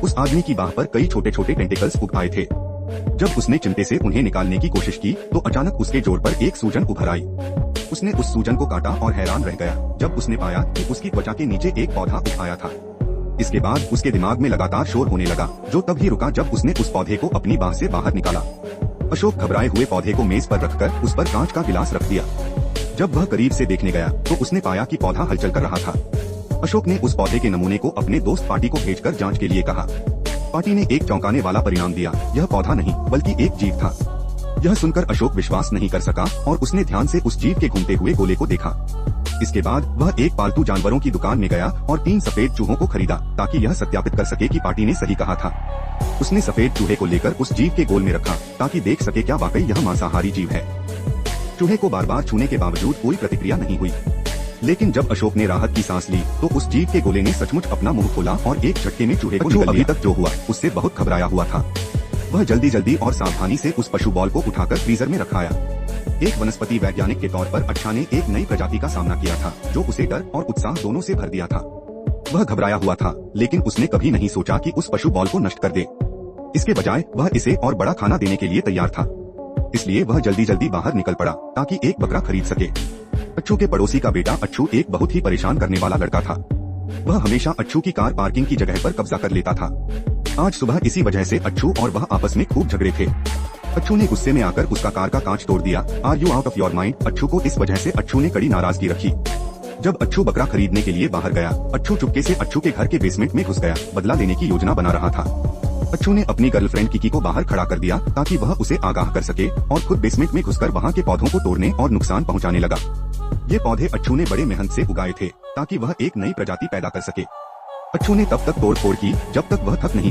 उस आदमी की बाह पर कई छोटे छोटे टेंटिकल्स उग आए थे। जब उसने चिमटे से उन्हें निकालने की कोशिश की तो अचानक उसके जोड़ पर एक सूजन उभर आई। उसने उस सूजन को काटा और हैरान रह गया जब उसने पाया कि उसकी त्वचा के नीचे एक पौधा उग आया था। इसके बाद उसके दिमाग में लगातार शोर होने लगा, जो तभी रुका जब उसने उस पौधे को अपनी बाह से बाहर निकाला। अशोक घबराए हुए पौधे को मेज पर रखकर उस पर कांच का गिलास रख दिया। जब वह करीब से देखने गया तो उसने पाया कि पौधा हलचल कर रहा था। अशोक ने उस पौधे के नमूने को अपने दोस्त पार्टी को भेजकर जांच के लिए कहा। पार्टी ने एक चौंकाने वाला परिणाम दिया, यह पौधा नहीं बल्कि एक जीव था। यह सुनकर अशोक विश्वास नहीं कर सका और उसने ध्यान से उस जीव के घूमते हुए गोले को देखा। इसके बाद वह एक पालतू जानवरों की दुकान में गया और 3 सफेद चूहों को खरीदा ताकि यह सत्यापित कर सके कि पार्टी ने सही कहा था। उसने सफेद चूहे को लेकर उस जीव के गोल में रखा ताकि देख सके क्या वाकई यह मांसाहारी जीव है। चूहे को बार बार छूने के बावजूद कोई प्रतिक्रिया नहीं हुई, लेकिन जब अशोक ने राहत की सांस ली तो उस जीव के गोले ने सचमुच अपना मुंह खोला और एक झटके में चूहे को निगल लिया। अभी तक जो हुआ उससे बहुत घबराया हुआ था। वह जल्दी जल्दी और सावधानी से उस पशु बॉल को उठाकर फ्रीजर में रखाया। एक वनस्पति वैज्ञानिक के तौर पर अच्छा ने एक नई प्रजाति का सामना किया था जो उसे डर और उत्साह दोनों से भर दिया था। वह घबराया हुआ था, लेकिन उसने कभी नहीं सोचा कि उस पशु बॉल को नष्ट कर दे। इसके बजाय वह इसे और बड़ा खाना देने के लिए तैयार था। इसलिए वह जल्दी जल्दी बाहर निकल पड़ा ताकि एक बकरा खरीद सके। अच्छू के पड़ोसी का बेटा अच्छू एक बहुत ही परेशान करने वाला लड़का था। वह हमेशा अच्छू की कार पार्किंग की जगह पर कब्जा कर लेता था। आज सुबह इसी वजह से अच्छू और वह आपस में खूब झगड़े थे। अच्छू ने गुस्से में आकर उसका कार का कांच तोड़ दिया। Are you out of your mind? Acchu को इस वजह से अच्छू ने कड़ी नाराजगी रखी। जब अच्छू बकरा खरीदने के लिए बाहर गया, अच्छू चुपके से अच्छू के घर के बेसमेंट में घुस गया, बदला लेने की योजना बना रहा था। अच्छू ने अपनी गर्लफ्रेंड किकी को बाहर खड़ा कर दिया ताकि वह उसे आगाह कर सके और खुद बेसमेंट में घुसकर वहाँ के पौधों को तोड़ने और नुकसान पहुँचाने लगा। ये पौधे अच्छू ने बड़े मेहनत से उगाए थे ताकि वह एक नई प्रजाति पैदा कर सके। अच्छू ने तब तक तोड़ फोड़ की जब तक वह थक नहीं गया।